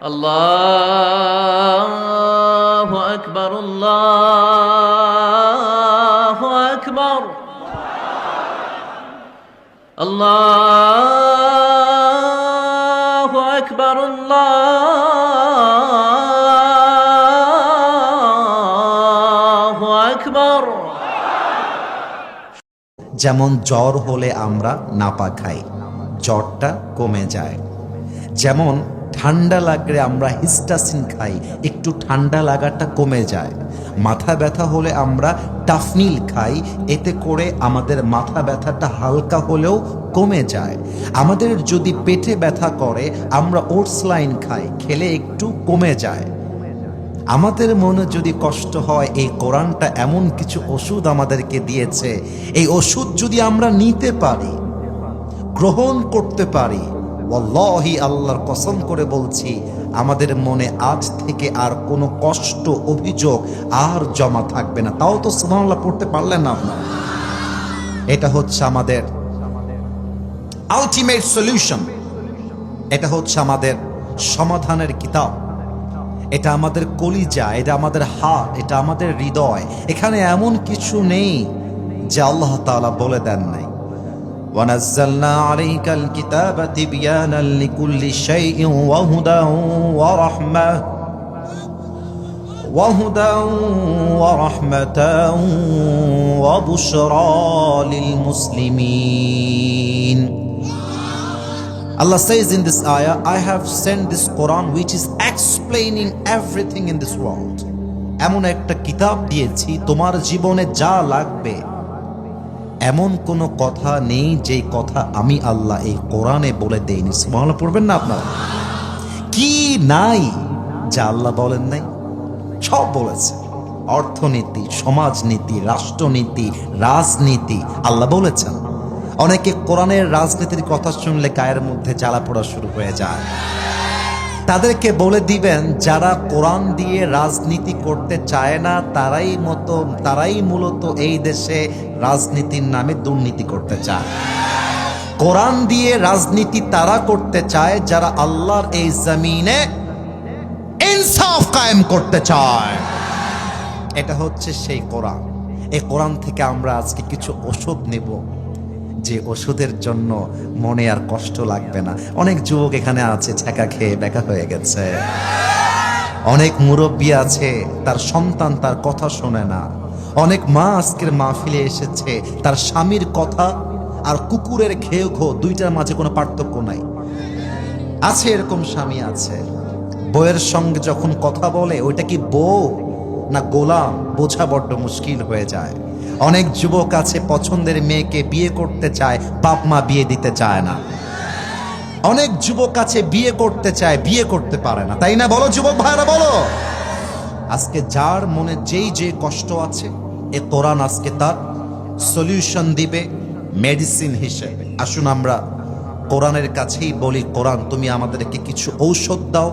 আল্লাহু আকবার, আল্লাহু আকবার, আল্লাহু আকবার, আল্লাহু আকবার। যেমন জ্বর হলে আমরা নাপা খাই, জ্বরটা কমে যায়। যেমন ঠান্ডা লাগলে আমরা হিস্টাসিন খাই, একটু ঠান্ডা লাগাটা কমে যায়। মাথা ব্যথা হলে আমরা টাফনিল খাই, এতে করে আমাদের মাথা ব্যথাটা হালকা হলেও কমে যায়। আমাদের যদি পেটে ব্যথা করে আমরা ওটস লাইন খাই, খেলে একটু কমে যায়। আমাদের মনে যদি কষ্ট হয়, এই কোরআনটা এমন কিছু ওষুধ আমাদেরকে দিয়েছে, এই ওষুধ যদি আমরা নিতে পারি, গ্রহণ করতে পারি, ওয়াল্লাহি আল্লাহর কসম করে বলছি, আমাদের মনে আজ থেকে আর কোনো কষ্ট অভিযোগ আর জমা থাকবে না। তাও তো সুবহানাল্লাহ পড়তে পারলেন না আপনারা। এটা হচ্ছে আমাদের আলটিমেট সলিউশন, এটা হচ্ছে আমাদের সমাধানের কিতাব, এটা আমাদের কলিজা, এটা আমাদের হাত, এটা আমাদের হৃদয়। এখানে এমন কিছু নেই যে আল্লাহ তাআলা বলে দেন নাই। وَنَزَّلْنَا عَلَيْكَ الْكِتَابَ تِبْيَانًا لِكُلِّ شَيْءٍ وَهُدًى وَرَحْمَةً وَبُشْرَى لِلْمُسْلِمِينَ. Allah says in this ayah, I have sent this Quran which is explaining everything in this world. এমন একটা কিতাব দিয়েছি, তোমার জীবনে যা লাগবে এমন কোনো কথা নেই যে কথা আমি আল্লাহ এই কোরআনে বলে দেইনি। সুবহানাল্লাহ পড়বেন না আপনারা? কি নাই যা আল্লাহ বলেন নাই? সব বলেছে। অর্থনীতি, সমাজনীতি, রাষ্ট্রনীতি, রাজনীতি আল্লাহ বলেছেন। অনেকে কোরআনের রাজনীতির কথা শুনলে গায়ের মধ্যে জ্বালা পোড়া শুরু হয়ে যায়। তাদেরকে বলে দিবেন, যারা কোরআন দিয়ে রাজনীতি করতে চায় না তারাই মূলত এই দেশে রাজনীতির নামে দুর্নীতি করতে চায়। কোরআন দিয়ে রাজনীতি তারা করতে চায় যারা আল্লাহর এই জমিনে ইনসাফ কায়েম করতে চায়। এটা হচ্ছে সেই কোরআন। এই কোরআন থেকে আমরা আজকে কিছু ওষুধ নেব, যে ওষুধের জন্য মনে আর কষ্ট লাগবে না। অনেক যুবক এখানে আছে ছ্যাঁকা খেয়ে বেকা হয়ে গেছে, অনেক মুরব্বী আছে তার সন্তান তার কথা শোনে না, অনেক মা আজকের মাহফিলে এসেছে তার স্বামীর কথা আর কুকুরের ঘেউ ঘো দুইটার মাঝে কোনো পার্থক্য নাই। আছে এরকম স্বামী আছে, বউয়ের সঙ্গে যখন কথা বলে ওইটা কি বউ না গোলাম বোঝা বড্ড মুশকিল হয়ে যায়। অনেক যুবক আছে পছন্দের মেয়েকে বিয়ে করতে চায়, বাপ মা বিয়ে দিতে চায় না। অনেক যুবক আছে বিয়ে করতে চায়, বিয়ে করতে পারে না, তাই না? বলো যুবক ভাইরা বলো। আজকে যার মনে যেই যে কষ্ট আছে, এ কোরআন আজকে তার সলিউশন দিবে মেডিসিন হিসেবে। আসুন আমরা কোরআনের কাছেই বলি, কোরআন তুমি আমাদেরকে কিছু ঔষধ দাও,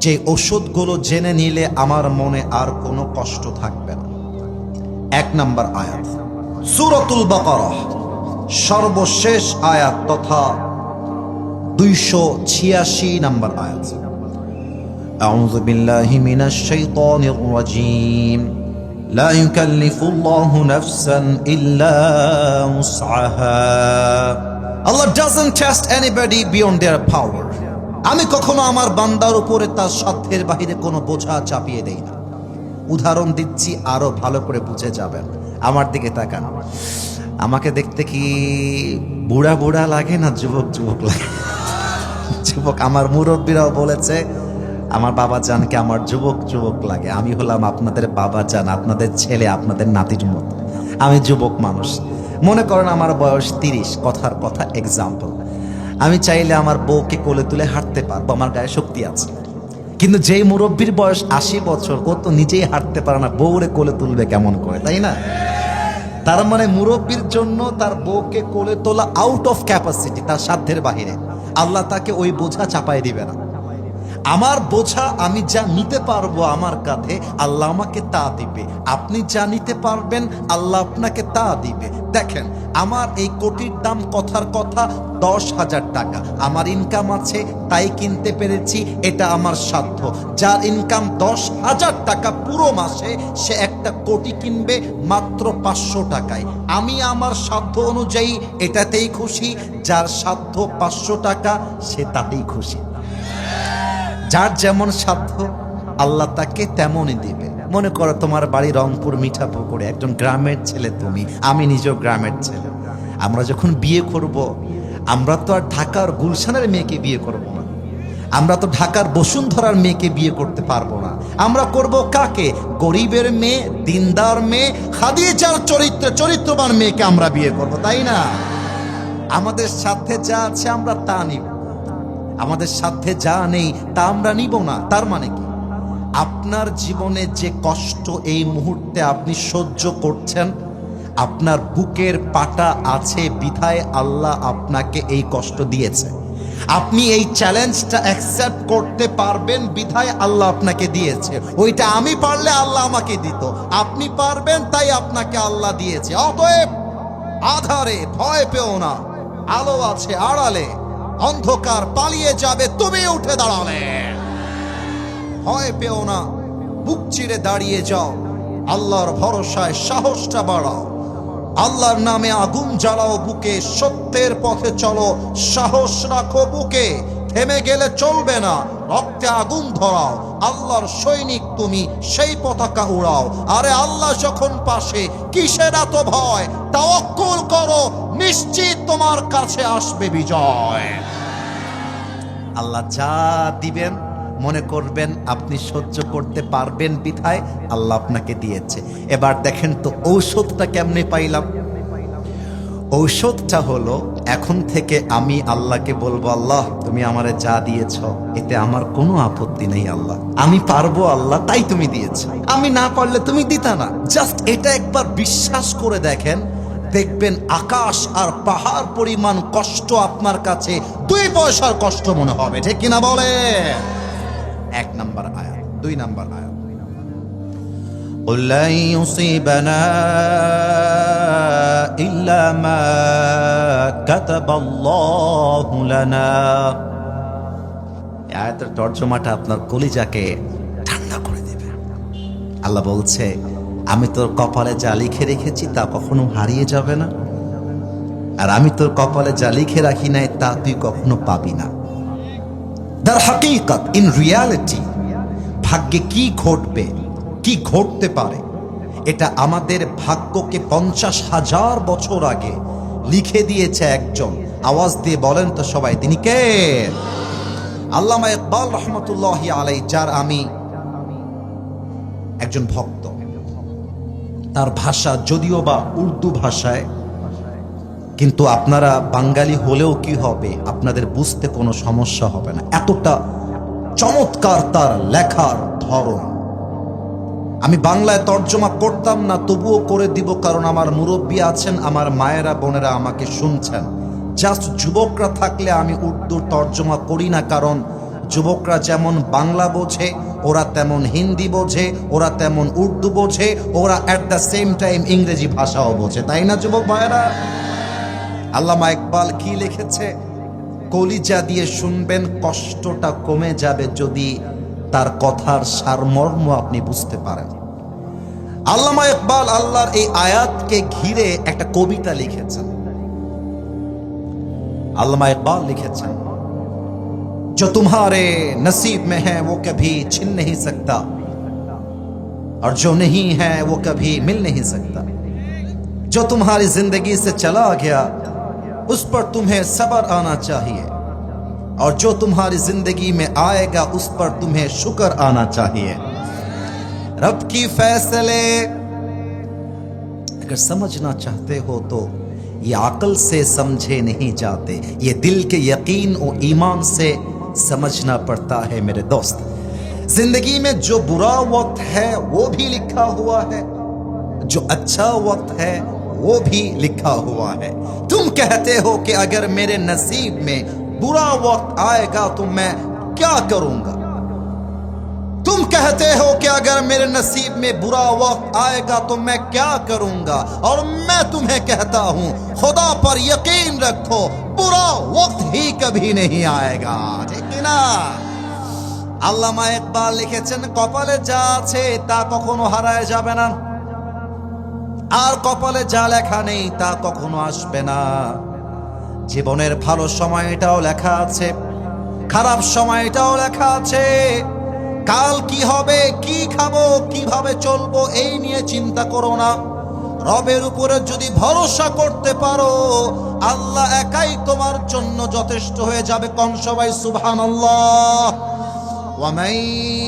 যে ঔষধগুলো জেনে নিলে আমার মনে আর কোনো কষ্ট থাকবে না। 1 নম্বর আয়াত, সূরাতুল বাকারাহ সর্বশেষ আয়াত তথা 286 নম্বর আয়াত। আউযু বিল্লাহি মিনাশ শাইতানির রাজীম। লা ইউকাল্লিফুল্লাহু নাফসান ইল্লা উসআহা। Allah doesn't test anybody beyond their power. আমি কখনো আমার বান্দার উপরে তার সাধ্যের বাহিরে কোনো বোঝা চাপিয়ে দেই না। উদাহরণ দিচ্ছি, আরো ভালো করে বুঝে যাবেন। আমার দিকে তাকান। আমাকে দেখতে কি বুড়া বুড়া লাগে না যুবক যুবক লাগে? যুবক, আমার মুরব্বীরাও বলেছে আমার বাবা জানকে আমার যুবক যুবক লাগে। আমি হলাম আপনাদের বাবা জান, আপনাদের ছেলে, আপনাদের নাতির মতো। আমি যুবক মানুষ। মনে করেন আমার বয়স 30, কথার কথা এক্সাম্পল। আমি চাইলে আমার বউকে কোলে তুলে হাঁটতে পারবো, আমার গায়ে শক্তি আছে। কিন্তু যেই মুরব্বীর বয়স 80 বছর, ও তো নিজেই হাঁটতে পারে না, বউরে কোলে তুলবে কেমন করে, তাই না? তার মানে মুরব্বীর জন্য তার বউকে কোলে তোলা আউট অফ ক্যাপাসিটি, তার সাধ্যের বাহিরে। আল্লাহ তাকে ওই বোঝা চাপাই দিবে না। আমার বোঝা আমি যা নিতে পারবো আমার কাঁধে, আল্লাহ আমাকে তা দিবে। আপনি যা নিতে পারবেন আল্লাহ আপনাকে তা দিবে। দেখেন, আমার এই কোটির দাম কথার কথা 10,000 টাকা। আমার ইনকাম আছে তাই কিনতে পেরেছি, এটা আমার সাধ্য। যার ইনকাম 10,000 টাকা পুরো মাসে, সে একটা কোটি কিনবে মাত্র 500 টাকায়। আমি আমার সাধ্য অনুযায়ী এটাতেই খুশি। যার সাধ্য 500 টাকা সে তাতেই খুশি। যার যেমন সাধ্য আল্লাহ তাকে তেমনই দিবে। মনে করো তোমার বাড়ি রংপুর মিঠাপুকুরে, একজন গ্রামের ছেলে তুমি, আমি নিজেও গ্রামের ছেলে। আমরা যখন বিয়ে করব, আমরা তো আর ঢাকার গুলশানের মেয়েকে বিয়ে করব না, আমরা তো ঢাকার বসুন্ধরার মেয়েকে বিয়ে করতে পারবো না। আমরা করব কাকে? গরিবের মেয়ে, দিনদার মেয়ে, খাদিজার চরিত্রবান মেয়েকে আমরা বিয়ে করব, তাই না? আমাদের সাথে যা আছে আমরা তা নিব, আমাদের সাথে যা নেই তা আমরা নিব না। তার মানে কি? আপনার জীবনে যে কষ্ট এই মুহূর্তে আপনি সহ্য করছেন, আপনার বুকের পাটা আছে বিধায় আল্লাহ আপনাকে এই কষ্ট দিয়েছে। আপনি এই চ্যালেঞ্জটা অ্যাকসেপ্ট করতে পারবেন বিধায় আল্লাহ আপনাকে দিয়েছে। ওইটা আমি পারলে আল্লাহ আমাকে দিত, আপনি পারবেন তাই আপনাকে আল্লাহ দিয়েছে। অতএব আধারে ভয় পেও না, আলো আছে আড়ালে, অন্ধকার পালিয়ে যাবে তুমি উঠে দাঁড়ালে। ভয় পেও না, বুক চিরে দাঁড়িয়ে যাও, আল্লাহর ভরসায় সাহসটা বাড়াও, আল্লাহর নামে আগুন জ্বালাও বুকে, সত্যের পথে চলো, সাহস রাখো বুকে। থেমে গেলে চলবে না, রক্তে আগুন ধরাও, আল্লাহর সৈনিক তুমি, সেই পতাকা উড়াও। আরে আল্লাহ যখন পাশে, কিসের এত ভয়? তাওয়াক্কুল করো, নিশ্চিত তোমার কাছে আসবে বিজয়। আল্লাহ যা দিবেন মনে করবেন আপনি সহ্য করতে পারবেন বিধায় আল্লাহ আপনাকে দিয়েছে। এবার দেখেন তো ঔষধটা কেমনে পাইলাম। ঔষধটা হলো, এখন থেকে আমি আল্লাহকে বলবো, আল্লাহ তুমি আমারে যা দিয়েছ এতে আমার কোনো আপত্তি নেই আল্লাহ, আমি পারবো আল্লাহ তাই তুমি দিয়েছ, আমি না পারলে তুমি দিতা না। জাস্ট এটা একবার বিশ্বাস করে দেখেন, দেখবেন আকাশ আর পাহাড় পরিমাণ কষ্ট আপনার কাছে 2 পয়সার কষ্ট মনে হবে। ঠিক কিনা বলে? 1 নাম্বার আয়াত। 2 নাম্বার আয়াত, قل لن يصيبنا إلا ما كتب الله لنا। আয়াতের তর্জমাটা আপনার কলিজাকে ঠান্ডা করে দেবে। আল্লাহ বলছে, আমি তোর কপালে যা লিখে রেখেছি তা কখনো হারিয়ে যাবে না, আর আমি তোর কপালে যা লিখে রাখি নাই তা তুই কখনো পাবি না। দার হাকিকত, ইন রিয়ালিটি, ভাগ্যে কি ঘটবে, কি ঘটতে পারে, এটা আমাদের ভাগ্যকে 50,000 বছর আগে লিখে দিয়েছে একজন। আওয়াজ দিয়ে বলেন তো সবাই, তিনি কে? আল্লামা ইকবাল রহমতুল্লাহি আলাইহি, যার আমি একজন ভক্ত। তার ভাষা যদিও বা উর্দু ভাষায়, কিন্তু আপনারা বাঙালি হলেও কি হবে, আপনাদের বুঝতে কোনো সমস্যা হবে না, এতটা চমৎকার তার লেখার ধরন। আমি বাংলায় তর্জমা করতাম না, তবুও করে দিব, কারণ আমার মুরব্বী আছেন, আমার মায়েরা বোনেরা আমাকে শুনছেন। জাস্ট যুবকরা থাকলে আমি উর্দুর তর্জমা করি না, কারণ যুবকরা যেমন বাংলা বোঝে ওরা তেমন হিন্দি বোঝে, ওরা তেমন উর্দু বোঝে, ওরা অ্যাট দ্য সেম টাইম ইংরেজি ভাষাও বোঝে, তাই না যুবক ভাইয়েরা? আল্লামা ইকবাল কি লিখেছে কলিজা দিয়ে শুনবেন, কষ্টটা কমে যাবে যদি তার কথার সারমর্ম আপনি বুঝতে পারেন। আল্লামা ইকবাল আল্লাহর এই আয়াতকে ঘিরে একটা কবিতা লিখেছেন। আল্লামা ইকবাল লিখেছেন, जो तुम्हारे नसीब में है वो कभी छिन नहीं सकता, और जो नहीं है वो कभी मिल नहीं सकता। जो तुम्हारी जिंदगी से चला गया उस पर तुम्हें सब्र आना चाहिए, और जो तुम्हारी जिंदगी में आएगा उस पर तुम्हें शुक्र आना चाहिए। रब की फैसले अगर समझना चाहते हो तो ये अकल से समझे नहीं जाते, ये दिल के यकीन और ईमान से समझना पड़ता है मेरे दोस्त। जिंदगी में जो बुरा वक्त है वो भी लिखा हुआ है, जो अच्छा वक्त है वो भी लिखा हुआ है। तुम कहते हो कि अगर मेरे नसीब में बुरा वक्त आएगा तो मैं क्या करूंगा, तुम कहते हो कि अगर मेरे नसीब में बुरा वक्त आएगा तो मैं क्या करूंगा, और मैं तुम्हें कहता हूं खुदा पर यकीन रखो बुरा वक्त ही कभी नहीं आएगा। ठीक ना? আল্লামা ইকবাল লিখেছেন, কপালে যা আছে তা কখনো হারায় যাবে না, আর কপালে যা লেখা নেই তা কখনো আসবে না। জীবনের ভালো সময়টাও লেখা আছে, খারাপ সময়টাও লেখা আছে। কাল কি হবে, কি খাবো, কিভাবে চলবো এই নিয়ে চিন্তা করো না। রবের উপরে যদি ভরসা করতে পারো আল্লাহ একাই তোমার জন্য যথেষ্ট হয়ে যাবে। কোন সবাই সুবহানাল্লাহ। ওয়া মান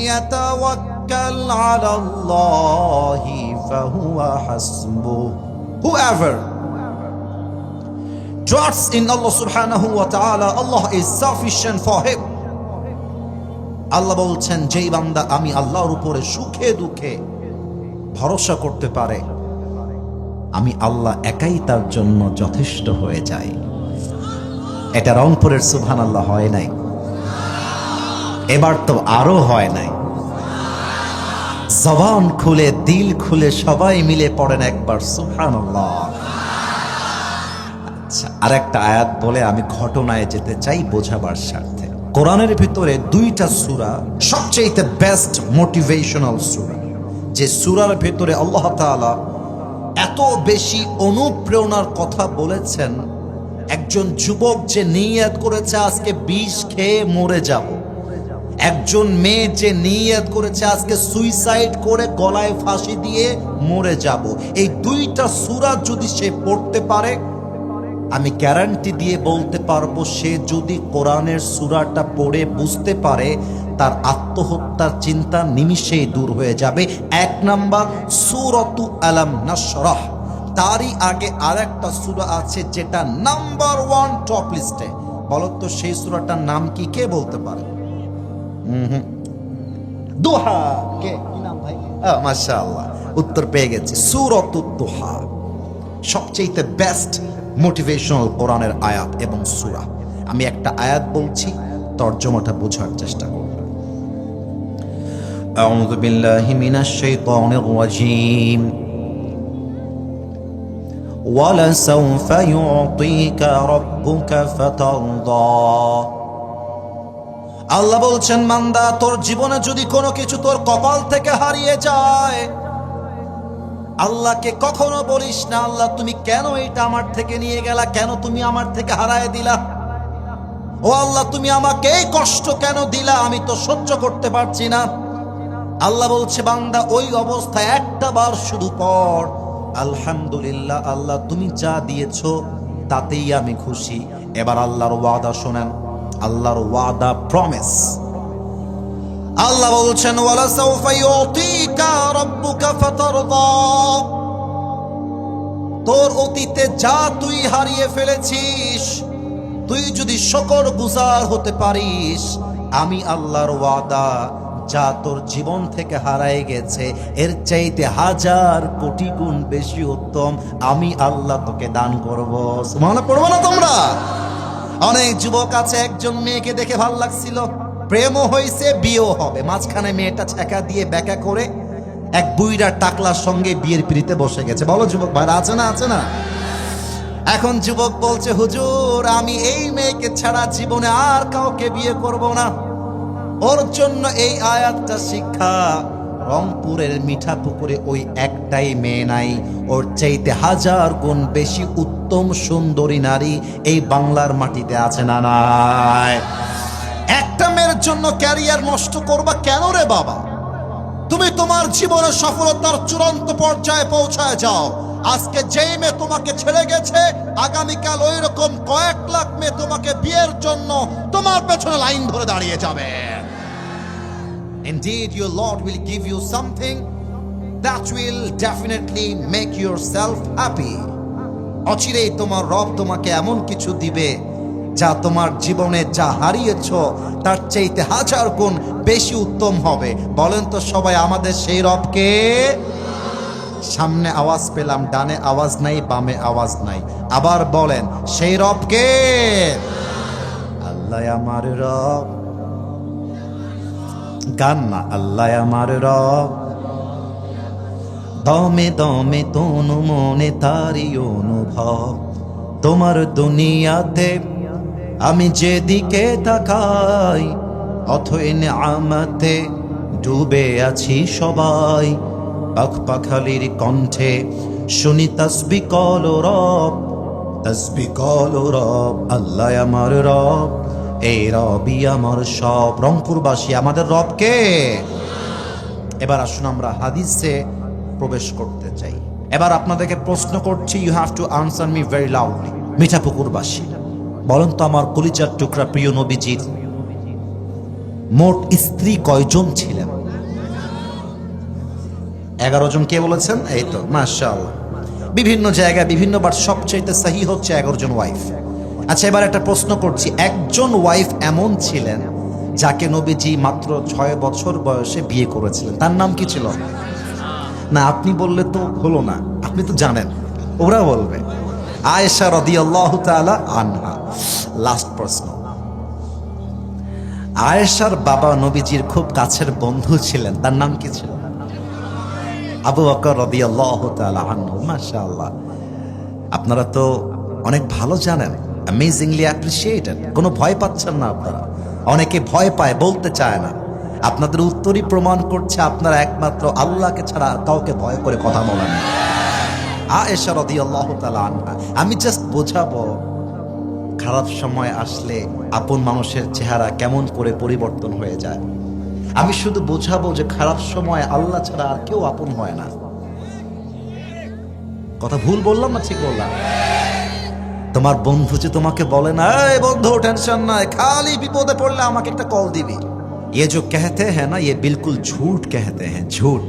ইয়াতাওয়াক্কাল আলাল্লাহি ফাহুয়া হাসবুহ। Whoever trusts in Allah subhanahu wa ta'ala, Allah is sufficient for him. আল্লাহ বলছেন, যেই বান্দা আমি আল্লাহর উপরে সুখে দুঃখে ভরসা করতে পারে আমি আল্লাহ একাই তার জন্য যথেষ্ট হয়ে যাই। এটা রংপুরের সুবহানাল্লাহ হয় নাই, এবার তো আরো হয় নাই। জবান খুলে দিল খুলে সবাই মিলে পড়েন একবার সুবহানাল্লাহ। আচ্ছা, আরেকটা আয়াত বলে আমি ঘটনায় যেতে চাই বোঝাবার স্বার্থে। কোরআনের ভিতরে দুইটা সূরা সবচেয়ে বেস্ট মোটিভেশনাল সূরা, যে সূরার ভিতরে আল্লাহ তাআলা এত বেশি অনুপ্রেরণার কথা বলেছেন। একজন যুবক যে নিয়ত করেছে আজকে বিষ খেয়ে মরে যাব, একজন মেয়ে যে নিয়ত করেছে আজকে সুইসাইড করে গলায় ফাঁসি দিয়ে মরে যাব, এই দুইটা সূরা যদি সে পড়তে পারে আমি গ্যারান্টি দিয়ে বলতে পারবো সে যদি কোরআনের সূরাটা পড়ে বুঝতে পারে তার আত্মহত্যার চিন্তা নিমিষেই দূর হয়ে যাবে। এক নাম্বার সূরাতু আলাম নাশরাহ, তারই আগে আরেকটা সূরা আছে যেটা নাম্বার 1 টপ লিস্টে। বলো তো সেই সূরাটার নাম কি, কে বলতে পারে? দুহা। কে কি নাম ভাই? মাশাআল্লাহ, উত্তর পেয়ে গেছি। সূরাতুদ দুহা সবচেয়ে বেস্ট মোটিভেশনাল কোরআনের আয়াত এবং সূরা। আমি একটা আয়াত বলছি, তরজমাটা বোঝার চেষ্টা করব। আউযু বিল্লাহি মিনাশ শাইতানির রাজীম। ওয়ালাসাউফা ইউতিকা রাব্বুকা ফাতারদা। আল্লাহ বলছেন, বান্দা তোর জীবনে যদি কোনো কিছু তোর কপাল থেকে হারিয়ে যায় আল্লাহকে কখনো বলিস না আল্লাহ তুমি কেন এটা আমার থেকে নিয়ে গেলা, কেন তুমি আমার থেকে হারায় দিলা, ও আল্লাহ তুমি আমাকে এই কষ্ট কেন দিলা, আমি তো সহ্য করতে পারছি না। আল্লাহ বলছে, বান্দা ওই অবস্থায় একটা বার শুধু পড় আলহামদুলিল্লাহ, আল্লাহ তুমি যা দিয়েছো তাতেই আমি খুশি। এবার আল্লাহর ওয়াদা শোনেন, আল্লাহর ওয়াদা প্রমিস। আল্লাহ বলছেন, ওয়ালা সাউফা ইউতিকা রাব্বুকা ফাতারদা। তোর অতীতে যা তুই হারিয়ে ফেলেছিস তুই যদি শুকরগুজার হতে পারিস আমি আল্লাহর ওয়াদা যা তোর জীবন থেকে হারায় গেছে এর চাইতে 1000 কোটি গুণ বেশি উত্তম আমি আল্লাহ তোকে দান করব। সুবহানাল্লাহ পড়বো না তোমরা? অনেক যুবক আছে, একজন মেয়েকে দেখে ভালো লাগছিল, প্রেমও হয়েছে, বিয়েও হবে, মাঝখানে মেয়েটা ছেঁকা দিয়ে ব্যাকা করে এক বুইড়া টাকলার সঙ্গে বিয়ের পিড়িতে বসে গেছে। বলো যুবক ভাইরা, আছে না? আছে না? এখন যুবক বলছে, হুজুর আমি এই মেয়েকে ছাড়া জীবনে আর কাউকে বিয়ে করব না। ওর জন্য এই আয়াতটা শিক্ষা, রংপুরের মিঠাপুকুরে ওই একটাই মেয়ে নাই, ওর চাইতে 1000 গুণ বেশি উত্তম সুন্দরী নারী এই বাংলার মাটিতে আছে না নাই? একটা মেয়ের জন্য ক্যারিয়ার নষ্ট করবা কেন রে বাবা? তুমি তোমার জীবনের সফলতার চূড়ান্ত পর্যায়ে পৌঁছায় যাও। আজকে যেই মেয়ে তোমাকে ছেড়ে গেছে আগামীকাল ওই রকম কয়েক লাখ মেয়ে তোমাকে বিয়ের জন্য তোমার পেছনে লাইন ধরে দাঁড়িয়ে যাবে। Indeed, your Lord will give you something that will definitely make yourself happy. অচিরেই তোমার রব তোমাকে এমন কিছু দিবে যা তোমার জীবনে যা হারিয়েছো তার চাইতে 1000 গুণ বেশি উত্তম হবে। বলেন তো সবাই আমাদের সেই রবকে? সামনে আওয়াজ পেলাম, ডানে আওয়াজ নাই, বামে আওয়াজ নাই। আবার বলেন, সেই রবকে? আল্লাহ আমার রব। গান না, আল্লাহ আমার রব, দমে দমে তনু মনে তারি অনুভব, তোমার দুনিয়াতে আমি যেদিকে তাকাই, অথই নেয়ামতে ডুবে আছি সবাই। পাখ পাখালির কণ্ঠে শুনি তসবি কল রব, তসবি কল রব, আল্লাহ আমার রব, এই রবই আমার সব। রংপুরবাসী আমাদের রবকে। এবার আসুন আমরা হাদিসে প্রবেশ করতে চাই। এবার আপনাদেরকে প্রশ্ন করছি, you have to answer me very loudly. মিঠাপুকুরবাসী বলেন তো, আমার কলিজার টুকরা প্রিয় নবীজির মোট স্ত্রী কয়জন ছিলেন? 11 জন। কে বলেছেন? এই তো, মাশাআল্লাহ। বিভিন্ন জায়গায় বিভিন্নবার সবচাইতে সহি হচ্ছে 11 জন ওয়াইফ। আচ্ছা, এবার একটা প্রশ্ন করছি, একজন ওয়াইফ এমন ছিলেন যাকে নবীজি মাত্র 6 বছর বয়সে বিয়ে করেছিলেন, তার নাম কি ছিল? না, আপনি বললে তো হলো না, আপনি তো জানেন, ওরা বলবে। আয়েশা রাদিয়াল্লাহু তাআলা আনহা। লাস্ট প্রশ্ন, আয়েশার বাবা নবীজির খুব কাছের বন্ধু ছিলেন, তার নাম কি ছিল? আবু বকর রাদিয়াল্লাহু তাআলা আনহু। মাশাআল্লাহ, আপনারা তো অনেক ভালো জানেন, অ্যামেজিংলি অ্যাপ্রিশিয়েটেড। কোনো ভয় পাচ্ছেন না আপনারা। অনেকে ভয় পায়, বলতে চায় না। আপনাদের উত্তরই প্রমাণ করছে আপনারা একমাত্র আল্লাহকে ছাড়া কাউকে ভয় করে কথা বলেন না। আয়েশা রাদিয়াল্লাহু তাআলা আনহা। আমি জাস্ট বোঝাবো, খারাপ সময় আসলে আপন মানুষের চেহারা কেমন করে পরিবর্তন হয়ে যায়। আমি শুধু বোঝাবো যে খারাপ সময় আল্লাহ ছাড়া আর কেউ আপন হয় না। কথা ভুল বললাম না ঠিক বললাম? তোমার বন্ধু যে তোমাকে বলে না, এই বন্ধু টেনশন নাই, খালি বিপদে পড়লে আমাকে একটা কল দিবি, ये जो कहते हैं ना, ये बिल्कुल झूठ कहते हैं, झूठ।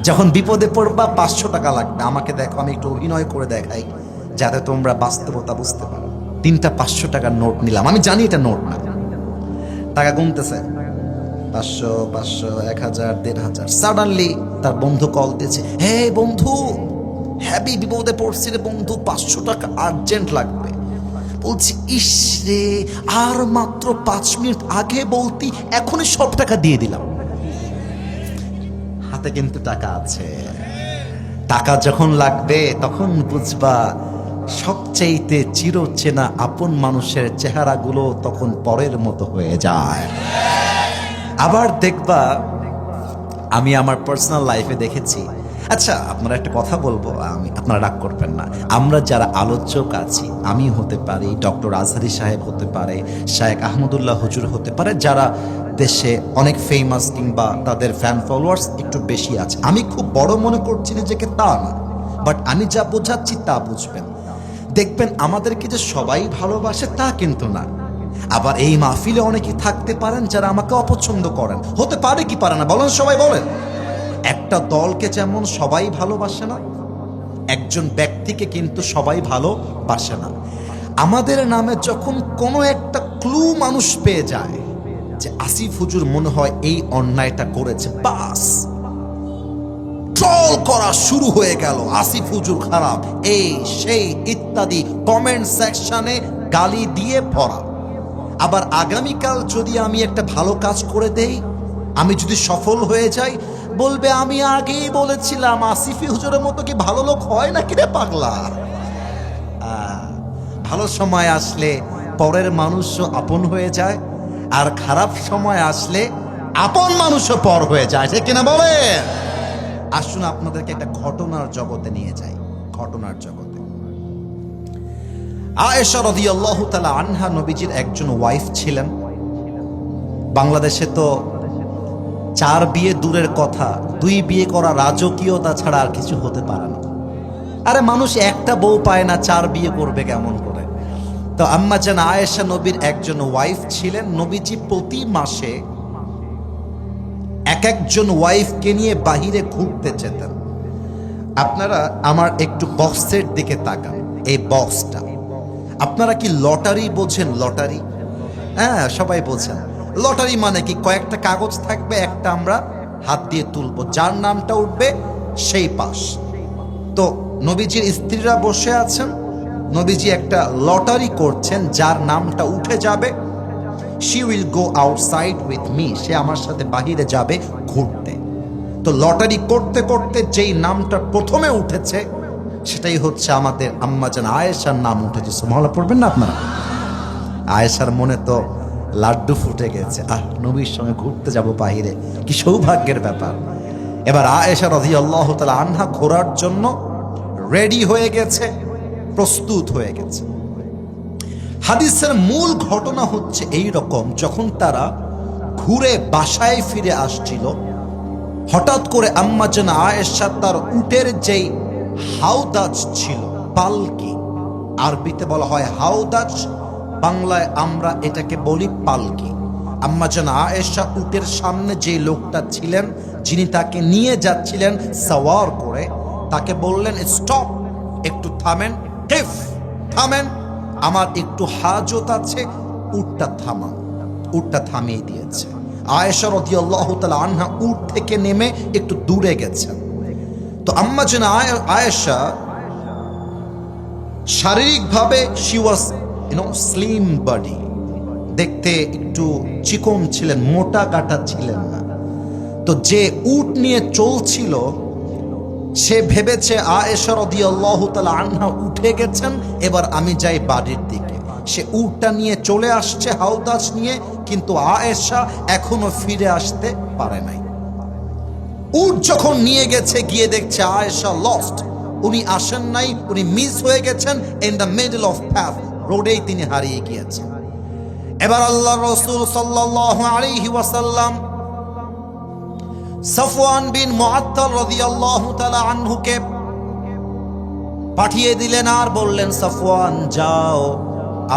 যখন বিপদে পড়বা 500 টাকা লাগবে, আমাকে দেখো আমি একটু অভিনয় করে দেখাই যাতে তোমরা বাস্তবতা বুঝতে পারো। 3টা 500 টাকার নোট নিলাম, আমি জানি এটা নোট না, টাকা গুনতেছে 500 500 1000 1500। সাডেনলি তার বন্ধু কল দিয়েছে, হে বন্ধু, হ্যাপি বিপদে পড়ছি রে বন্ধু, 500 টাকা আর্জেন্ট লাগবে। বলছি, ইস রে, আর মাত্র 5 মিনিট আগে বলতি, এখনই সব টাকা দিয়ে দিলাম। হাতে কিন্তু টাকা আছে। টাকা যখন লাগবে তখন বুঝবা সবচাইতে চিরচেনা আপন মানুষের চেহারাগুলো তখন পরের মতো হয়ে যায়। আবার দেখবা, আমি আমার পার্সোনাল লাইফে দেখেছি। আচ্ছা, আপনারা একটা কথা বলবো, আপনারা রাগ করবেন না। আমরা যারা আলোচক আছি, আমি হতে পারি, ডক্টর আজহারি সাহেব হতে পারে, শায়েখ আহমদুল্লাহ হুজুর হতে পারে, যারা দেশে অনেক ফেমাস কিংবা তাদের ফ্যান ফলোয়ার্স একটু বেশি আছে। আমি খুব বড় মনে করছি নিজেকে, তা না, বাট আমি যা বোঝাচ্ছি তা বুঝবেন। দেখবেন আমাদেরকে যে সবাই ভালোবাসে তা কিন্তু না। আবার এই মাহফিলে অনেকে থাকতে পারেন যারা আমাকে অপছন্দ করেন, হতে পারে কি পারে না বলেন? সবাই বলেন। একটা দলকে যেমন সবাই ভালোবাসে না, একজন ব্যক্তিকে কিন্তু সবাই ভালোবাসে না। আমাদের নামে যখন কোনো একটা ক্লু মানুষ পেয়ে যায় যে আসিফ হুজুর মনে হয় এই অন্যায়টা করেছে, বাস ট্রল করা শুরু হয়ে গেল, আসিফ হুজুর খারাপ, এই সেই ইত্যাদি কমেন্ট সেকশনে গালি দিয়ে ভরা। আবার আগামীকাল যদি আমি একটা ভালো কাজ করে দেই, আমি যদি সফল হয়ে যাই, বলবে আমি আগেই বলেছিলাম আসিফ হুজুরের মতো কি ভালো লোক হয় নাকি রে পাগলা। ভালো সময় আসলে পরের মানুষও আপন হয়ে যায়, আর খারাপ সময় আসলে আপন মানুষও পর হয়ে যায়, ঠিক কিনা বলেন? আসুন আপনাদেরকে একটা ঘটনার জগতে নিয়ে যাই। ঘটনার জগতে আয়েশা রাদিয়াল্লাহু তাআলা আনহা নবীজির একজন ওয়াইফ ছিলেন। বাংলাদেশে তো 4 বিয়ে দূরের কথা, 2 বিয়ে করা রাজকীয়তা ছাড়া আর কিছু হতে পারে না। আরে মানুষ একটা বউ পায় না, 4 বিয়ে করবে কেমন করে? তো আম্মা জান আয়েশা নবীর একজন ওয়াইফ ছিলেন। নবীজি প্রতি মাসে এক একজন ওয়াইফকে নিয়ে বাহিরে ঘুরতে যেতেন। আপনারা আমার একটু বক্সের দিকে তাকান। এই বক্সটা আপনারা কি লটারি বোঝেন? লটারি, হ্যাঁ সবাই বোঝেন। লটারি মানে কি? কয়েকটা কাগজ থাকবে, একটা আমরা হাত দিয়ে তুলবো, যার নামটা উঠবে সেই পাশ। তো নবীজির স্ত্রীরা বসে আছেন, নবীজি একটা লটারি করছেন, যার নামটা উঠে যাবে she will go outside with me, সে আমার সাথে বাহিরে যাবে ঘুরতে। তো লটারি করতে করতে যেই নামটা প্রথমে উঠেছে সেটাই হচ্ছে আমাদের আম্মাজান আয়েশার নাম উঠেছে। সুবহানাল্লাহ পড়বেন না আপনারা? আয়েশার মনে তো লাড্ডু ফুটে গেছে, নবীর সঙ্গে ঘুরতে যাব বাহিরে, কি সৌভাগ্যের ব্যাপার। এবার আয়েশা রাদিয়াল্লাহু তাআলা আনহা ঘোরার জন্য রেডি হয়ে গেছে, প্রস্তুত হয়ে গেছে। হাদিসের মূল ঘটনা হচ্ছে এই রকম, যখন তারা ঘুরে বাসায় ফিরে আসছিল, হঠাৎ করে আম্মাজান আয়েশা তার উটের যেই হাউদাজ ছিল, পালকি, আরবিতে বলা হয় হাউদাজ, বাংলায় আমরা এটাকে বলি পালকি। আম্মাজান আয়েশা উটের সামনে যে লোকটা ছিলেন, যিনি তাকে নিয়ে যাচ্ছিলেন সাওয়ার করে, তাকে বললেন স্টপ, একটু থামেন, কিফ, থামেন, আমার একটু হাজত আছে, উটটা থামান। উটটা থামিয়ে দিয়েছে। আয়েশা রাদিয়াল্লাহু তাআলা আনহা উট থেকে নেমে একটু দূরে গেছেন। তো আম্মাজান আয়েশা শারীরিকভাবে she was স্লিম বডি, দেখতে একটু চিকন ছিলেন, মোটা কাটা ছিলেন না। তো যে উট নিয়ে চলছিল সে ভেবেছে আয়েশা রাদিয়াল্লাহু তাআলা আনহা উঠে গেছেন, এবার আমি যাই বাড়ির দিকে। সে উটটা নিয়ে চলে আসছে হাউদাস নিয়ে, কিন্তু আয়েশা এখনো ফিরে আসতে পারে নাই। উট যখন নিয়ে গেছে, গিয়ে দেখছে আয়েশা লস্ট, উনি আসেন নাই, উনি মিস হয়ে গেছেন, in the middle of path, রোডেই তিনি হারিয়ে গিয়েছেন। এবার আল্লাহর রাসূল সাল্লাল্লাহু আলাইহি ওয়াসাল্লাম সাফওয়ান বিন মুআত্তাল রাদিয়াল্লাহু তাআলা আনহুকে পাঠিয়ে দিলেন আর বললেন, সাফওয়ান যাও,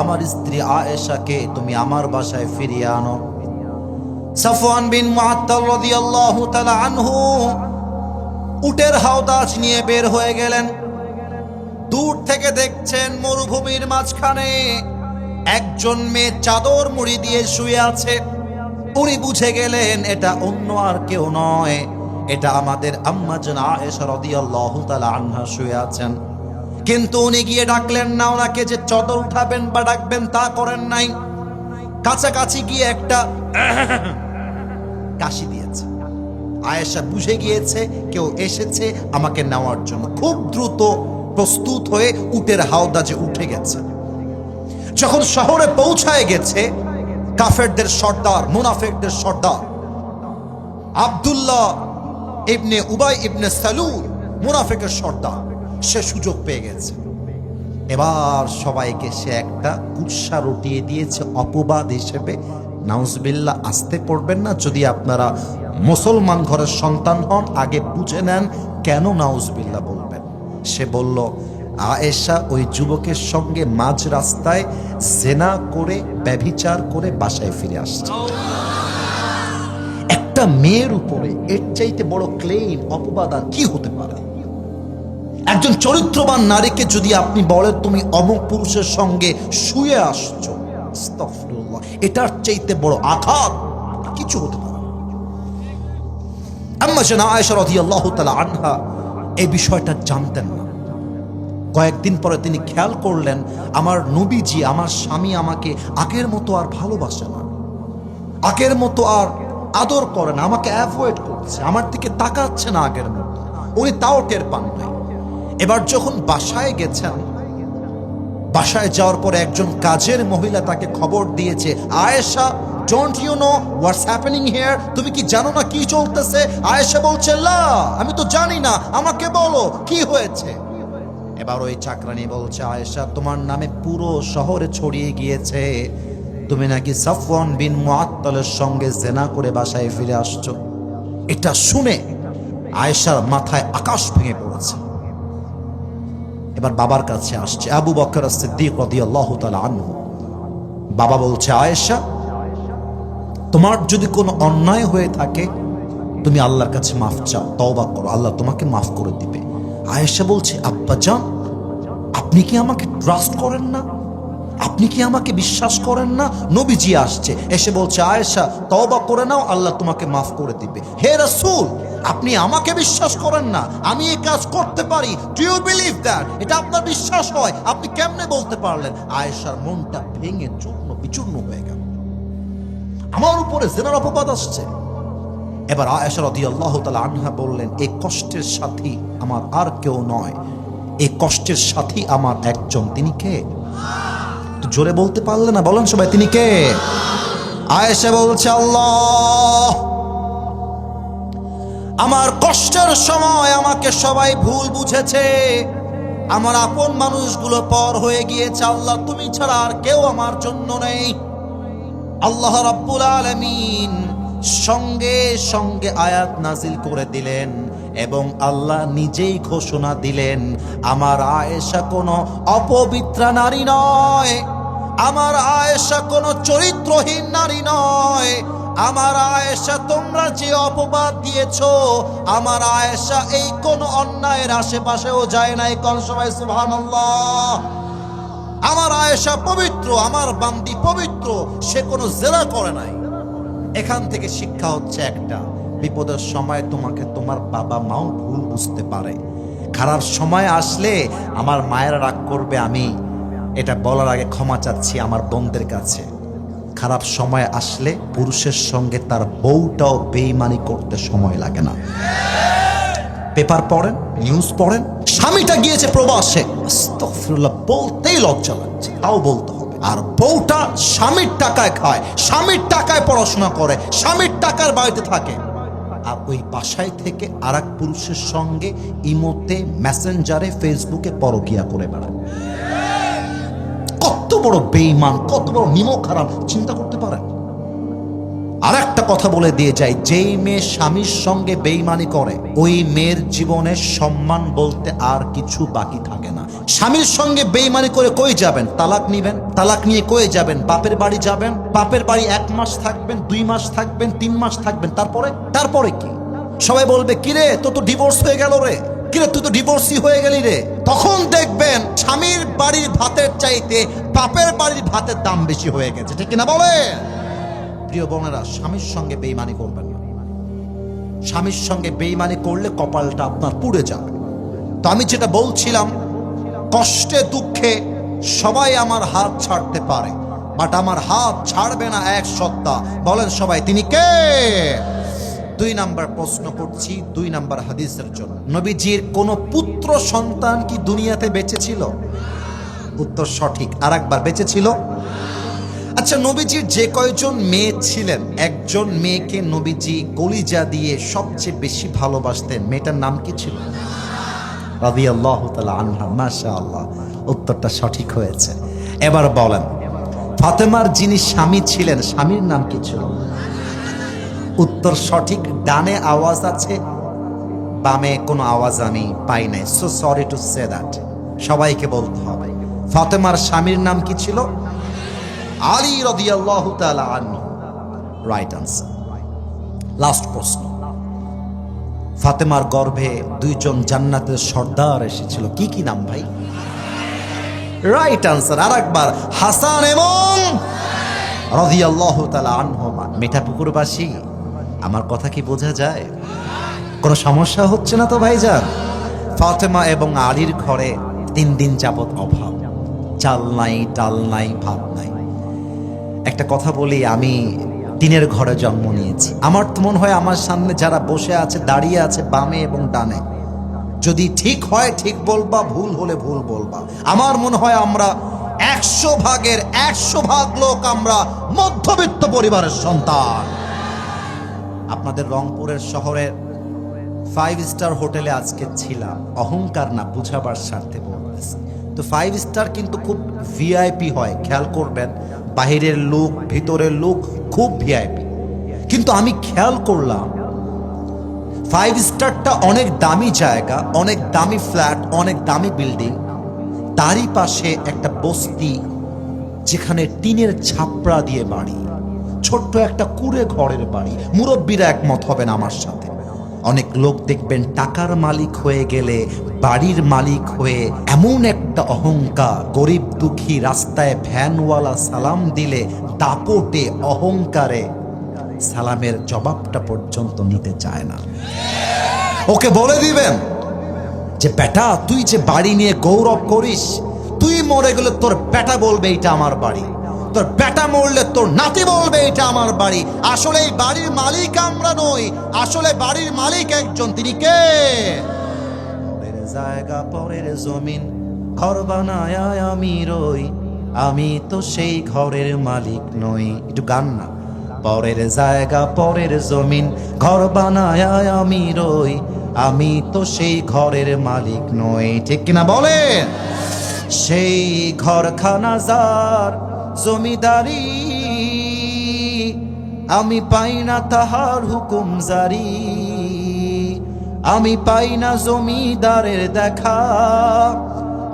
আমার স্ত্রী আয়েশাকে তুমি আমার বাসায় ফিরিয়ে আনো। সাফওয়ান বিন মুআত্তাল রাদিয়াল্লাহু তাআলা আনহু উটের হাওদাজ নিয়ে বের হয়ে গেলেন। দূর থেকে দেখছেন মরুভূমির মাঝখানে একজন মেয়ে চাদর মুড়ি দিয়ে শুয়ে আছে। উনি বুঝে গেলেন এটা অন্য আর কেউ নয়, এটা আমাদের আম্মাজান আয়েশা রাদিয়াল্লাহু তাআলা আনহা শুয়ে আছেন। কিন্তু উনি গিয়ে ডাকলেন না ওনাকে, যে চাদর উঠাবেন বা ডাকবেন তা করেন নাই। কাছাকাছি গিয়ে একটা কাশি দিয়েছে। আয়েশা বুঝে গিয়েছে কেউ এসেছে আমাকে নেওয়ার জন্য। খুব দ্রুত প্রস্তুত হয়ে উটের হাওদাজে উঠে গেছে। যখন শহরে পৌঁছায় গেছে, কাফেরদের সর্দার, মুনাফিকদের সর্দার আব্দুল্লাহ ইবনে উবাই ইবনে সালুল, মুনাফিকের সর্দার, সে সুযোগ পেয়ে গেছে। এবার সবাইকে সে একটা কুৎসা রটিয়ে দিয়েছে অপবাদ হিসেবে। নাউজুবিল্লাহ, আসতে পড়বেন না, যদি আপনারা মুসলমান ঘরের সন্তান হন আগে বুঝে নেন কেন নাউজুবিল্লাহ বলবেন। সে বলল, আয়েশা ওই যুবকের সঙ্গে মাঝ রাস্তায় জেনা করে, ব্যভিচার করে বাসায় ফিরে আসছে। একটা মেয়ের উপরে এর চাইতে বড় ক্লেম, অপবাদ আর কি হতে পারে? একজন চরিত্রবান নারীকে যদি আপনি বলেন তুমি অমুক পুরুষের সঙ্গে শুয়ে আসছো, আস্তাগফিরুল্লাহ, এটার চাইতে বড় আঘাত কিছু হতে পারে। আম্মাজান আয়েশা রাদিয়াল্লাহু তাআলা আনহা এই বিষয়টা জানতেন না। কয়েকদিন পরে তিনি খেয়াল করলেন আমার নবীজি, আমার স্বামী আমাকে আগের মতো আর ভালোবাসে না, আগের মতো আর আদর করে না, আমাকে অ্যাভয়েড করছে, আমার দিকে তাকাচ্ছে না আগের মতো। উনি তাও টের পান নাই। এবার যখন বাসায় গেছেন, বাসায় যাওয়ার পরে একজন কাজের মহিলা তাকে খবর দিয়েছে, Ayesha, don't you know what's happening here? তুমি কি জানো না কি চলতেছে? আয়েশা বলছে, লা, আমি তো জানি না, আমাকে বলো কি হয়েছে। এবার ওই চাকরানি বলছে, আয়েশা, তোমার নামে পুরো শহরে ছড়িয়ে গিয়েছে তুমি নাকি সাফওয়ান বিন মুআত্তালের সঙ্গে জেনা করে বাসায় ফিরে আসছো। এটা শুনে আয়েশার মাথায় আকাশ ভেঙে পড়েছে। এবার বাবার কাছে আসছে, আবু বকর সিদ্দিক রাদিয়াল্লাহু তাআলা আনহু। বাবা বলছে, আয়েশা, তোমার যদি কোনো অন্যায় হয়ে থাকে তুমি আল্লাহর কাছে মাফ চাও, তওবা করো, আল্লাহ তোমাকে মাফ করে দিবে। আয়েশা বলছে, আব্বাজান, আপনি কি আমাকে ট্রাস্ট করেন না? আপনি কি আমাকে বিশ্বাস করেন না? নবীজি আসছে, এসে বলছে, আয়েশা, তওবা করে নাও, আল্লাহ তোমাকে মাফ করে দিবে। হে রাসূল, আপনি আমাকে বিশ্বাস করেন না? আমি এই কাজ করতে পারি। Do you believe that? এটা আপনার বিশ্বাস হয়? আপনি কেমনে বলতে পারলেন? আয়েশার মনটা ভেঙে চূর্ণ বিচূর্ণ হয়ে গেল। আমার উপরে জিনার অপবাদ আসছে। এবার আয়েশা রাদিয়াল্লাহু তাআলা আনহা বললেন, এই কষ্টের সাথী আমার আর কেউ নয়, এই কষ্টের সাথী আমার একজন, তিনি কে? তো জোরে বলতে পারলে না, বলেন সবাই, তিনি কে? আয়েশা বলছে, আল্লাহ, আমার কষ্টের সময় আমাকে সবাই ভুল বুঝেছে, আমার আপন মানুষগুলো পর হয়ে গিয়েছে, আল্লাহ তুমি ছাড়া আর কেউ আমার জন্য নেই। আল্লাহ রাব্বুল আলামিন সঙ্গে সঙ্গে আয়াত নাজিল করে দিলেন এবং আল্লাহ নিজেই ঘোষণা দিলেন, আমার আয়েশা কোনো অপবিত্রা নারী নয়, আমার আয়েশা কোনো চরিত্রহীন নারী নয়, আমার আয়েশা তোমরা যে অপবাদ দিয়েছো, আমার আয়েশা এই কোন অন্যায়ের আশেপাশেও যায় নাই। কোন সবাই সুবহানাল্লাহ। আমার আয়েশা পবিত্র, আমার বান্দি পবিত্র, সে কোনো জেনা করে নাই। এখান থেকে শিক্ষা হচ্ছে একটা, বিপদের সময় তোমাকে তোমার বাবা মাও ভুল বুঝতে পারে। খারাপ সময় আসলে আমার মায়েরা রাগ করবে, আমি এটা বলার আগে ক্ষমা চাচ্ছি আমার বোনদের কাছে। খারাপ সময় আসলে পুরুষের সঙ্গে তার বউটাও বেঈমানি করতে সময় লাগে না। পেপার পড়েন, নিউজ পড়েন, স্বামীটা গিয়েছে প্রবাসে, আস্তাগফিরুল্লাহ বলতেই লজ্জা লাগছে, তাও বলতে হবে। আর বউটা স্বামীর টাকায় খায়, স্বামীর টাকায় পড়াশোনা করে, স্বামীর টাকার বাড়িতে থাকে, আর ওই বাসায় থেকে আরেক পুরুষের সঙ্গে ইমোতে, মেসেঞ্জারে, ফেসবুকে পরকিয়া করে বেড়ায়। কত বড় বেঈমান, কত বড় নিমক খারাপ, চিন্তা করতে পারেন। আর একটা কথা বলে দিয়ে যাই, যেই মেয়ে স্বামীর সঙ্গে বেঈমানি করে ওই মেয়ের জীবনে সম্মান বলতে আর কিছু বাকি থাকে না। স্বামীর সঙ্গে বেঈমানি করে কই যাবেন? তালাক নিবেন, তালাক নিয়ে কই যাবেন? বাপের বাড়ি যাবেন, বাপের বাড়ি 1 মাস থাকবেন, 2 মাস থাকবেন, 3 মাস থাকবেন, তারপরে কি? সবাই বলবে, কিরে তোর তো ডিভোর্স হয়ে গেল রে, কিরে তুই তো ডিভোর্সই হয়ে গেলি রে। তখন দেখবেন স্বামীর বাড়ির ভাতের চাইতে বাপের বাড়ির ভাতের দাম বেশি হয়ে গেছে, ঠিক কিনা বলে? প্রিয় বোনেরা, স্বামীর সঙ্গে বেঈমানি করবেন না। স্বামীর সঙ্গে বেঈমানি করলে কপালটা আপনার পুড়ে যাবে। তো আমি যেটা বলছিলাম, কষ্টে দুঃখে সবাই আমার হাত ছাড়তে পারে, বাট আমার হাত ছাড়বে না এক সত্তা। বলেন সবাই, তিনি কে? 2 নাম্বার প্রশ্ন করছি 2 নাম্বার হাদিসের জন্য। নবীজির কোন পুত্র সন্তান কি দুনিয়াতে বেঁচে ছিল? উত্তর সঠিক। আরেকবার, বেঁচে ছিল? আচ্ছা, নবীজির যে কয়জন মেয়ে ছিলেন, একজন মেয়েকে নবীজি কলিজা দিয়ে সবচেয়ে বেশি ভালোবাসতেন, মেয়েটার নাম কি ছিল? রাদিয়াল্লাহু তাআলা আনহা। মাশাআল্লাহ, উত্তরটা সঠিক হয়েছে। এবার বলেন, ফাতেমার যিনি স্বামী ছিলেন, স্বামীর নাম কি ছিল? উত্তর সঠিক। ডানে আওয়াজ আছে, বামে কোনো আওয়াজ আমি পাই নাই, so sorry to say that. সবাইকে বলতে হবে, ফাতেমার স্বামীর নাম কি ছিল? আলী রাদিয়াল্লাহু তাআলা আনহু। Right answer. লাস্ট প্রশ্ন, ফাতেমার গর্ভে 2 জন জান্নাতের সর্দার এসেছিল, কি কি নাম ভাই? Right answer. আরেকবার, হাসান এবং রাদিয়াল্লাহু তাআলা আনহুমা। মিঠাপুকুরবাসী, আমার কথা কি বোঝা যায়? কোনো সমস্যা হচ্ছে না তো ভাইজান? ফাতেমা এবং আলীর ঘরে 3 দিন যাবত অভাব, চাল নাই, ডাল নাই, ভাত নাই। একটা কথা বলি, আমি টিনের ঘরে জন্ম নিয়েছি। আমার তো মনে হয় আমার সামনে যারা বসে আছে, দাঁড়িয়ে আছে বামে এবং ডানে, যদি ঠিক হয় ঠিক বলবা, ভুল হলে ভুল বলবা। আমার মনে হয় আমরা 100 ভাগের 100 ভাগ লোক আমরা মধ্যবিত্ত পরিবারের সন্তান। আপনাদের রংপুরের শহরের 5 স্টার হোটেলে আজকে ছিলাম, অহংকার না, বুঝাবার স্বার্থে বলতেছি। তো 5 স্টার কিন্তু খুব ভিআইপি হয়, খেয়াল করবেন, বাহিরের লোক ভিতরের লোক খুব ভিআইপি। কিন্তু আমি খেয়াল করলাম 5 স্টারটা অনেক দামি জায়গা, অনেক দামি ফ্ল্যাট, অনেক দামি বিল্ডিং, তারই পাশে একটা বস্তি যেখানে টিনের ছাপড়া দিয়ে বাড়ি, ছোট্ট একটা কুড়ে ঘরের বাড়ি। মুরব্বীরা একমত হবেন আমার সাথে। অনেক লোক দেখবেন টাকার মালিক হয়ে গেলে, বাড়ির মালিক হয়ে এমন একটা অহংকার, গরিব দুঃখী রাস্তায় ভ্যানওয়ালা সালাম দিলে দাপটে অহংকারে সালামের জবাবটা পর্যন্ত নিতে চায় না। ওকে বলে দিবেন যে বেটা, তুই যে বাড়ি নিয়ে গৌরব করিস, তুই মরে গেলে তোর বেটা বলবে এইটা আমার বাড়ি। তোর বেটা মরলে তোর নাতি বলবে এটা আমার বাড়ি। আসলে এই বাড়ির মালিক আমরা নই, আসলে বাড়ির মালিক একজন, তিনি কে? পরের জায়গা পরের জমিন ঘর বানায় আমি রই, আমি তো সেই ঘরের মালিক নই। একটু গান না। পরের জায়গা পরের জমিন ঘর বানায় আমি রই, আমি তো সেই ঘরের মালিক নই। ঠিক কিনা বলেন? সেই ঘরখানা যার জমিদারি, আমি পাই না তাহার হুকুম জারি, আমি পাই না জমিদারের দেখা,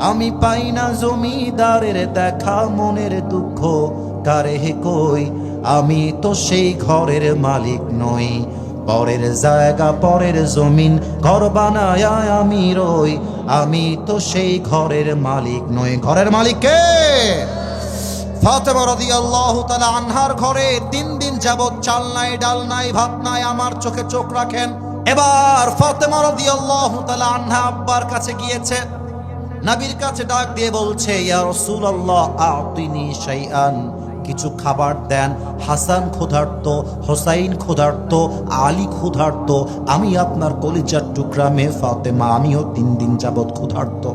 আমি পাই না জমিদারের দেখা। মনের দুঃখ কারে কই, আমি তো সেই ঘরের মালিক নই। পরের জায়গা পরের জমিন ঘর বানায় আমি রই, আমি তো সেই ঘরের মালিক নই। ঘরের মালিক কে? ফাতেমা রাদিয়াল্লাহু তাআলা আনহার ঘরে 3 দিন যাবত চাল নাই, ডাল নাই, ভাত নাই। আমার চোখে চোখ রাখেন। এবার ফাতেমা রাদিয়াল্লাহু তাআলা আনহা আব্বার কাছে গিয়েছে, নবীর কাছে ডাক দিয়ে বলছে, ইয়া রাসূলুল্লাহ আতিনি শাইআন, কিছু খাবার দেন। হাসান ক্ষুধার্ত, হোসাইন ক্ষুধার্ত, আলী ক্ষুধার্ত, আমি আপনার কলিজার টুকরা মেয়ে ফাতেমা, আমিও 3 দিন যাবত ক্ষুধার্ত।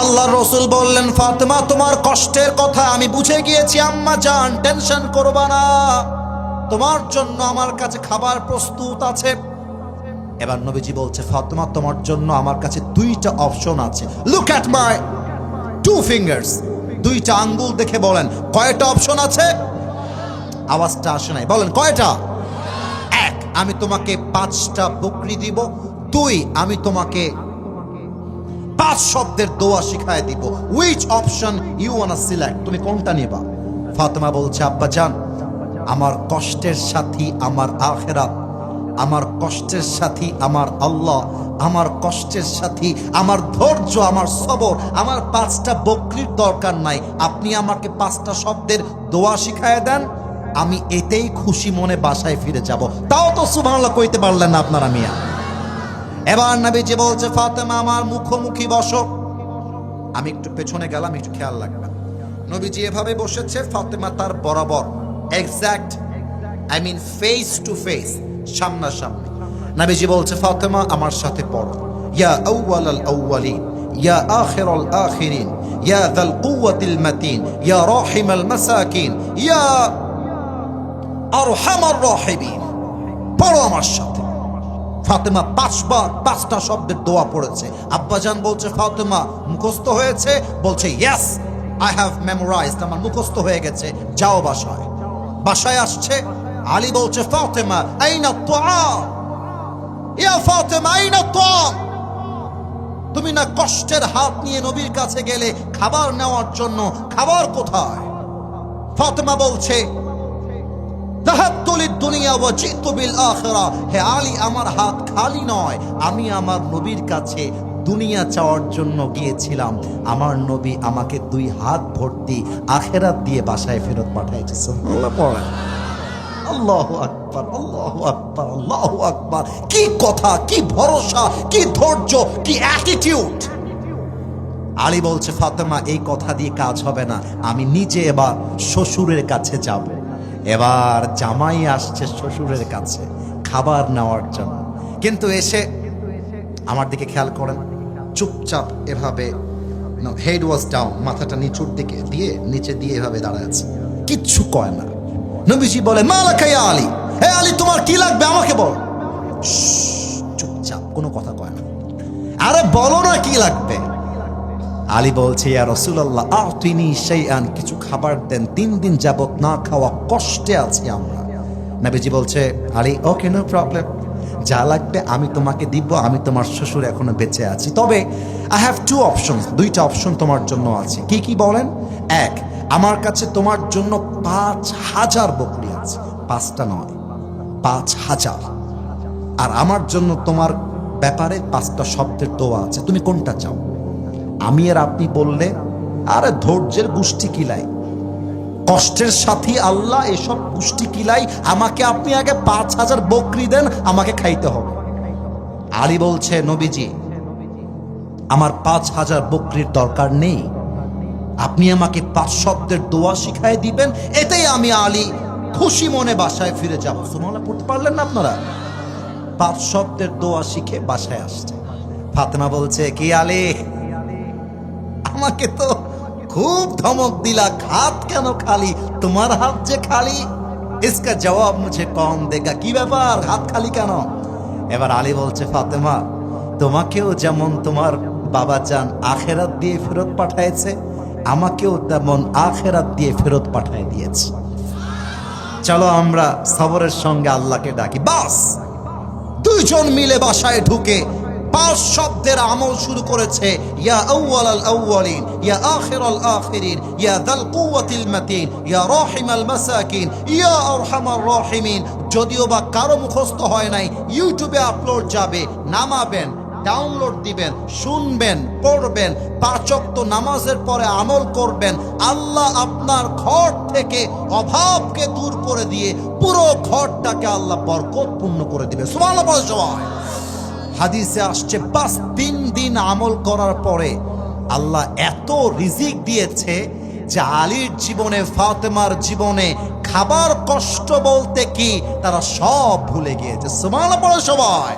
আল্লাহর রাসূল বললেন, ফাতেমা তোমার কষ্টের কথা আমি বুঝে গিয়েছি আম্মা জান, টেনশন করবা না, তোমার জন্য আমার কাছে খাবার প্রস্তুত আছে। এবার নবীজি বলছে, ফাতেমা তোমার জন্য আমার কাছে 2টা অপশন আছে। লুক অ্যাট মাই 2 ফিঙ্গার্স, 2টা আঙ্গুল দেখে বলেন কয়টা অপশন আছে? আওয়াজটা আসে নাই, বলেন কয়টা? 1, আমি তোমাকে 5টা বকরি দিব। 2, আমি তোমাকে 5 শব্দের দোয়া শিখায় দিব। Which option you want to select? তুমি কোনটা নিবা? ফাতেমা বলছে, আব্বা জান, আমার কষ্টের সাথী আমার আখিরাত, আমার কষ্টের সাথী আমার আল্লাহ, আমার কষ্টের সাথী আমার ধৈর্য, আমার সবর। আমার 5টা বকরির দরকার নাই, আপনি আমাকে 5টা শব্দের দোয়া শিখায় দেন, আমি এতেই খুশি মনে বাসায় ফিরে যাব। তাও তো সুবহানাল্লাহ কইতে পারলেন না আপনারা মিয়া। এবার নবীজি বলছে, ফাতেমা আমার মুখোমুখি বসো। আমি একটু পেছনে গেলাম, একটু খেয়াল রাখবেন। নবীজি এভাবে বসেছে, ফাতেমা তার বরাবর, exact, I mean face to face, সামনাসামনি। নবীজি বলছে, ফাতেমা আমার সাথে পড়ো, ইয়া আউয়ালাল আউয়ালিন, ইয়া আখিরাল আখিরিন, ইয়া যাল কুওয়াতিল মাতিন, ইয়া রাহিমাল মাসাকিন, ইয়া আরহামার রাহিমিন। পড়ো আমার সাথে। ফাতেমা 5 বার 5টা শব্দের দোয়া পড়েছে। আব্বাজান বলছে, ফাতেমা মুখস্থ হয়েছে? বলছে, ইয়েস আই হ্যাভ মেমোরাইজড, আমার মুখস্থ হয়ে গেছে, যাও বাসায়। বাসায় আসছে, আলী বলছে, ফাতেমা আইনা তুআম, ইয়া ফাতেমা আইনা তুআম, তুমি না কষ্টের হাত নিয়ে নবীর কাছে গেলে খাবার নেওয়ার জন্য, খাবার কোথায়? ফাতেমা বলছে, দুনিয়া ওয়া জিতু বিল আখিরা, হে আলী আমার হাত খালি নয়, আমি আমার নবীর কাছে দুনিয়া চাওয়ার জন্য গিয়েছিলাম, আমার নবী আমাকে 2 হাত ভর্তি আখিরাত দিয়ে বাসায় ফেরত পাঠিয়েছে। সুবহানাল্লাহ পড়েন। আল্লাহু আকবার, আল্লাহু আকবার, আল্লাহু আকবার। কি কথা, কি ভরসা, কি ধৈর্য, কি অ্যাটিটিউড। আলী বলছে, ফাতেমা এই কথা দিয়ে কাজ হবে না, আমি নিজে এবার শ্বশুরের কাছে যাব। এবার জামাই আসছে শ্বশুরের কাছে খাবার নেওয়ার জন্য, কিন্তু এসে আমার দিকে খেয়াল করেন, চুপচাপ এভাবে, হেড ওয়াজ ডাউন, মাথাটা নিচুর দিকে দিয়ে, নিচে দিয়ে এভাবে দাঁড়ায় আছে, কিচ্ছু কয় না। নবীজি বলে, মালাকা ইয়া আলী, হে আলী তোমার কি লাগবে আমাকে বল। চুপচাপ, কোনো কথা কয় না। আরে বলো না কি লাগবে। আলী বলছে, ইয়া রাসূলুল্লাহ আতিনি শাইআন, কিছু খাবার দেন, 3 দিন যাবত না খাওয়া কষ্টে আছি আমরা। নবীজি বলছে, আলী ওকে নো প্রবলেম, যা লাগবে আমি তোমাকে দিব, আমি তোমার শ্বশুর এখনো বেঁচে আছি, তবে আই হ্যাভ 2 অপশনস, 2টা অপশন তোমার জন্য আছে। কি কি বলেন? 1, আমার কাছে তোমার জন্য 5000 বকরি আছে, 5টা নয়, 5000। আর আমার জন্য তোমার ব্যাপারে 5টা শব্দের দোয়া আছে, তুমি কোনটা চাও? আমি আর আপনি বললে, আরে ধৈর্যের গুষ্টি কিলাই, কষ্টের সাথী আল্লাহ, এসব গুষ্টি কিলাই, আমাকে আপনি আগে 5000 বকরি দেন, আমাকে খাইতে হবে। আলী বলছে, নবীজি আমার 5000 বকরির দরকার নেই, আপনি আমাকে 5 শব্দের দোয়া শিখাই দিবেন, এতেই আমি আলী খুশি মনে বাসায় ফিরে যাব। সুবহানাল্লাহ পড়তে পারলেন না আপনারা? 5 শব্দের দোয়া শিখে বাসায় আসছে। ফাতেমা বলছে, কি আলী, আমাকে তো খুব ধমক দিলা, হাত কেন খালি? তোমার হাত যে খালি, इसका जवाब मुझे कौन देगा? কি ব্যাপার, হাত খালি কেন? এবার আলী বলছে, ফাতেমা, তোমাকেও যেমন তোমার বাবা জান আখেরাত দিয়ে ফেরত পাঠাইছে, আমাকেও তেমন আখেরাত দিয়ে ফেরত পাঠিয়ে দিয়েছে। চলো আমরা সবরের সঙ্গে আল্লাহকে ডাকি। বাস দুইজন মিলে বাসায় ঢুকে 5 শব্দের আমল শুরু করেছে। ইয়া আউয়ালাল আউয়ালিন, ইয়া আখিরাল আখিরিন, ইয়া যাল কুওয়াতিল মাতিন, ইয়া রাহিমাল মাসাকিন, ইয়া আরহামার রাহিমিন। যদিও বা কারো মুখস্থ হয় নাই, ইউটিউবে আপলোড যাবে, নামাবেন, ডাউনলোড দিবেন, শুনবেন, পড়বেন, 5 ওয়াক্ত নামাজের পরে আমল করবেন। আল্লাহ আপনার ঘর থেকে অভাবকে দূর করে দিয়ে পুরো ঘরটাকে আল্লাহ বরকতপূর্ণ করে দিবে। সুবহানাল্লাহ বলে সবাই। হাদিসে আসছে 3 দিন আমল করার পরে আল্লাহ এত রিজিক দিয়েছে যে আলীর জীবনে, ফাতেমার জীবনে খাবার কষ্ট বলতে কি তারা সব ভুলে গিয়েছে। সুবহানাল্লাহ বলে সবাই।